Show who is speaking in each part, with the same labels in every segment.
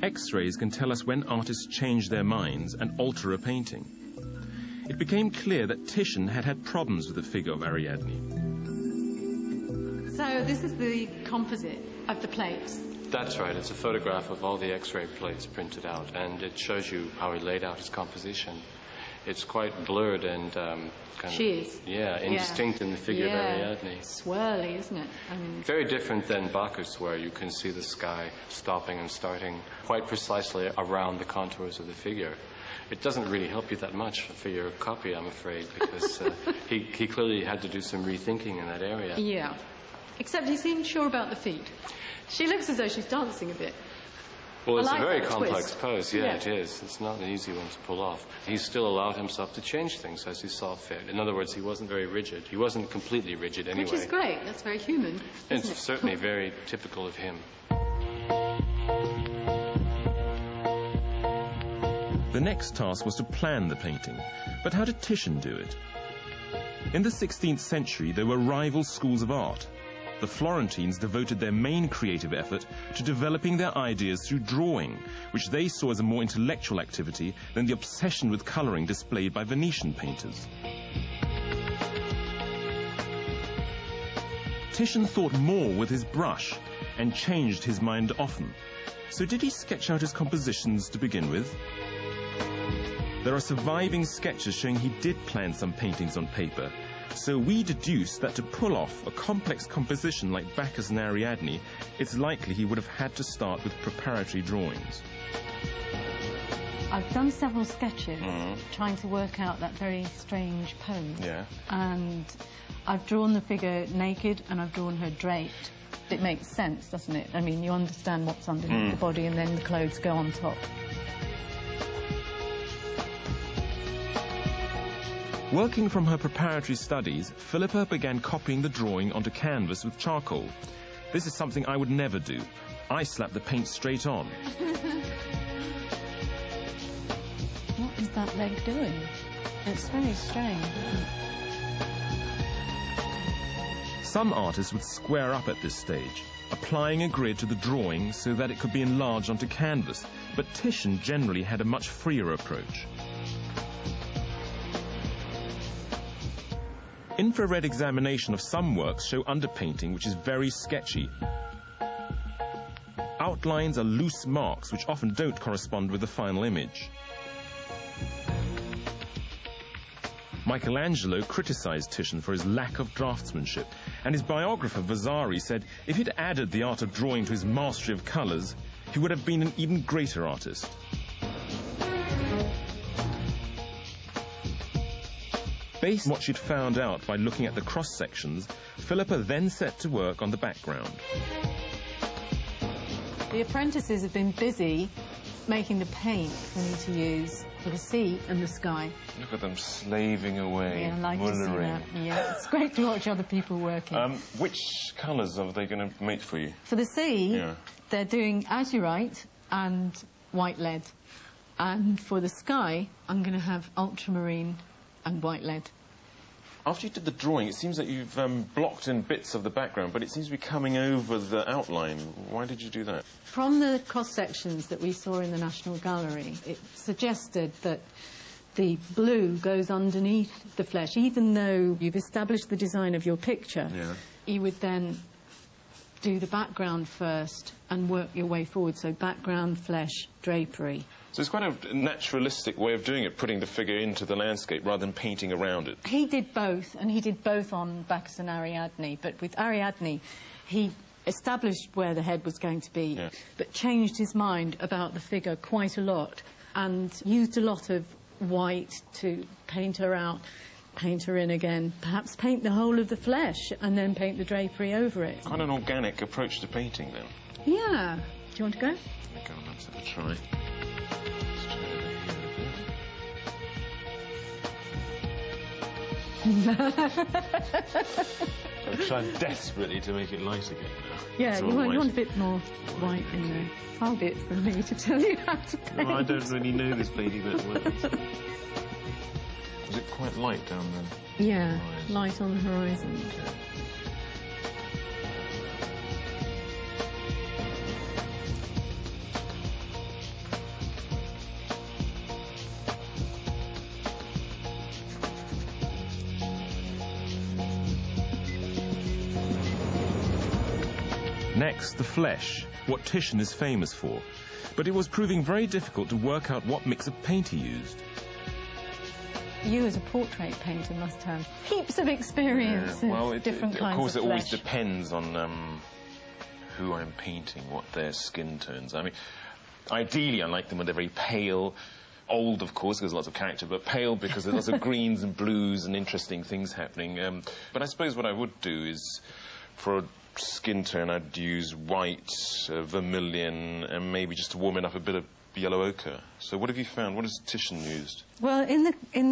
Speaker 1: X-rays can tell us when artists change their minds and alter a painting. It became clear that Titian had had problems with the figure of Ariadne.
Speaker 2: So this is the composite of the plates.
Speaker 3: That's right. It's a photograph of all the X-ray plates printed out, and it shows you how he laid out his composition. It's quite blurred and kind of, yeah, indistinct in the figure of Ariadne.
Speaker 2: Swirly, isn't it?
Speaker 3: Very different than Bacchus, where you can see the sky stopping and starting quite precisely around the contours of the figure. It doesn't really help you that much for your copy, I'm afraid, because he clearly had to do some rethinking in that area.
Speaker 2: Yeah, except he seemed sure about the feet. She looks as though she's dancing a bit.
Speaker 3: Well, it's a very complex pose, yeah, it is. It's not an easy one to pull off. He still allowed himself to change things as he saw fit. In other words, he wasn't very rigid. He wasn't completely rigid anyway.
Speaker 2: Which is great. That's very human,
Speaker 3: It's certainly very typical of him.
Speaker 1: The next task was to plan the painting. But how did Titian do it? In the 16th century, there were rival schools of art. The Florentines devoted their main creative effort to developing their ideas through drawing, which they saw as a more intellectual activity than the obsession with colouring displayed by Venetian painters. Titian thought more with his brush and changed his mind often. So did he sketch out his compositions to begin with? There are surviving sketches showing he did plan some paintings on paper, so we deduce that to pull off a complex composition like Bacchus and Ariadne, it's likely he would have had to start with preparatory drawings.
Speaker 4: I've done several sketches trying to work out that very strange pose.
Speaker 1: Yeah.
Speaker 4: And I've drawn the figure naked and I've drawn her draped. It makes sense, doesn't it? I mean, you understand what's underneath the body and then the clothes go on top.
Speaker 1: Working from her preparatory studies, Philippa began copying the drawing onto canvas with charcoal. This is something I would never do. I slap the paint straight on.
Speaker 4: What is that leg doing? It's very strange, isn't it?
Speaker 1: Some artists would square up at this stage, applying a grid to the drawing so that it could be enlarged onto canvas, but Titian generally had a much freer approach. Infrared examination of some works show underpainting which is very sketchy. Outlines are loose marks which often don't correspond with the final image. Michelangelo criticized Titian for his lack of draftsmanship, and his biographer Vasari said if he'd added the art of drawing to his mastery of colors, he would have been an even greater artist. Based on what she'd found out by looking at the cross-sections, Philippa then set to work on the background.
Speaker 4: The apprentices have been busy making the paint we need to use for the sea and the sky.
Speaker 1: Look at them slaving away,
Speaker 4: I like to see that. Yeah, it's great to watch other people working.
Speaker 1: Which colours are they going to make for you?
Speaker 4: For the sea, they're doing azurite and white lead. And for the sky, I'm going to have ultramarine and white lead.
Speaker 1: After you did the drawing, it seems that you've blocked in bits of the background, but it seems to be coming over the outline. Why did you do that?
Speaker 4: From the cross-sections that we saw in the National Gallery, it suggested that the blue goes underneath the flesh. Even though you've established the design of your picture, you would then do the background first and work your way forward. So background, flesh, drapery.
Speaker 1: So it's quite a naturalistic way of doing it, putting the figure into the landscape rather than painting around it.
Speaker 4: He did both, and he did both on Bacchus and Ariadne. But with Ariadne, he established where the head was going to be, but changed his mind about the figure quite a lot and used a lot of white to paint her out, paint her in again, perhaps paint the whole of the flesh and then paint the drapery over it.
Speaker 1: Quite an organic approach to painting, then.
Speaker 4: Yeah. Do you want to go?
Speaker 1: Go on, let's have a try. I'm trying desperately to make it light again now.
Speaker 4: Yeah, you want a bit more white in there. Far be it from me to tell you how to paint.
Speaker 1: No, I don't really know this painting that well. Was it quite light down there?
Speaker 4: Yeah, light on the horizon.
Speaker 1: Next, the flesh, what Titian is famous for. But it was proving very difficult to work out what mix of paint he used.
Speaker 4: You, as a portrait painter, must have heaps of experience of different kinds of flesh.
Speaker 1: Of course, it always depends on who I'm painting, what their skin tones. I mean, ideally, I like them when they're very pale. Old, of course, because there's lots of character, but pale because there's lots of greens and blues and interesting things happening. But I suppose what I would do is, for a skin tone, I'd use white, vermilion, and maybe just to warm it up a bit of yellow ochre. So what have you found? What has Titian used?
Speaker 4: Well, in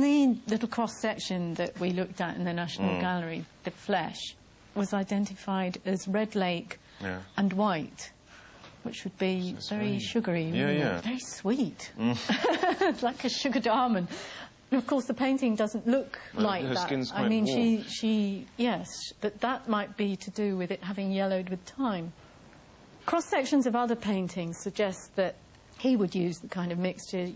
Speaker 4: the little cross-section that we looked at in the National Gallery, the flesh was identified as red lake and white, which would be very sugary. Very sweet. It's like a sugared almond. And of course, the painting doesn't look like
Speaker 1: her
Speaker 4: that.
Speaker 1: skin's quite
Speaker 4: I mean,
Speaker 1: warm.
Speaker 4: yes, but that might be to do with it having yellowed with time. Cross-sections of other paintings suggest that he would use the kind of mixture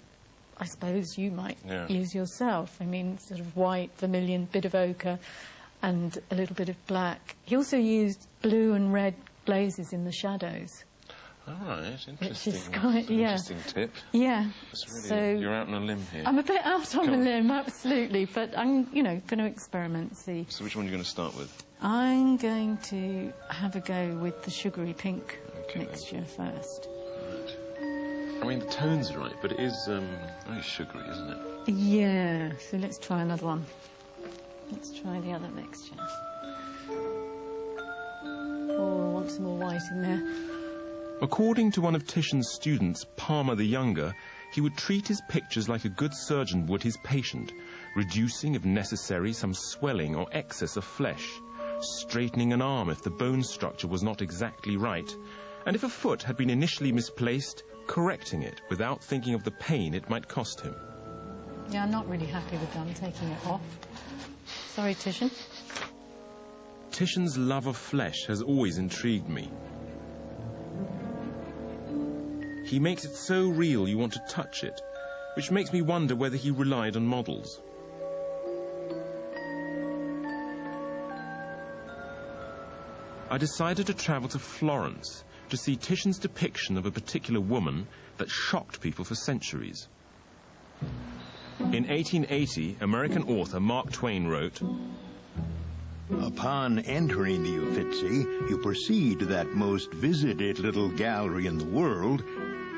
Speaker 4: I suppose you might use yourself. I mean, sort of white, vermilion, bit of ochre, and a little bit of black. He also used blue and red glazes in the shadows.
Speaker 1: All right, interesting.
Speaker 4: Which is quite,
Speaker 1: interesting tip.
Speaker 4: Yeah.
Speaker 1: Really,
Speaker 4: so
Speaker 1: you're out on a limb here.
Speaker 4: I'm a bit out on a limb, absolutely, but I'm, you know, going to experiment, see.
Speaker 1: So which one are you going to start with?
Speaker 4: I'm going to have a go with the sugary pink mixture first.
Speaker 1: Right. I mean, the tone's right, but it is very sugary, isn't it?
Speaker 4: Yeah, so let's try another one. Let's try the other mixture. Oh, I want some more white in there.
Speaker 1: According to one of Titian's students, Palmer the Younger, he would treat his pictures like a good surgeon would his patient, reducing, if necessary, some swelling or excess of flesh, straightening an arm if the bone structure was not exactly right, and if a foot had been initially misplaced, correcting it without thinking of the pain it might cost him.
Speaker 4: Yeah, I'm not really happy with them taking it off. Sorry, Titian.
Speaker 1: Titian's love of flesh has always intrigued me. He makes it so real you want to touch it, which makes me wonder whether he relied on models. I decided to travel to Florence to see Titian's depiction of a particular woman that shocked people for centuries. In 1880, American author Mark Twain wrote,
Speaker 5: "Upon entering the Uffizi, you proceed to that most visited little gallery in the world,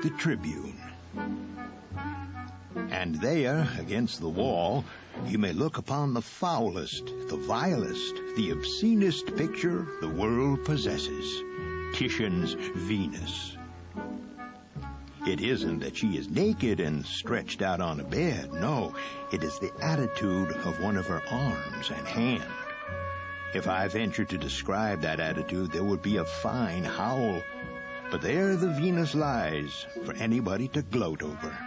Speaker 5: the Tribune. And there, against the wall, you may look upon the foulest, the vilest, the obscenest picture the world possesses, Titian's Venus. It isn't that she is naked and stretched out on a bed. No, it is the attitude of one of her arms and hand. If I ventured to describe that attitude, there would be a fine howl. But there the Venus lies for anybody to gloat over.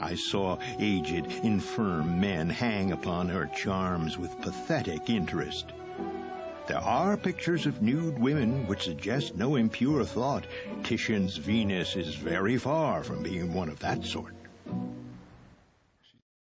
Speaker 5: I saw aged, infirm men hang upon her charms with pathetic interest. There are pictures of nude women which suggest no impure thought. Titian's Venus is very far from being one of that sort.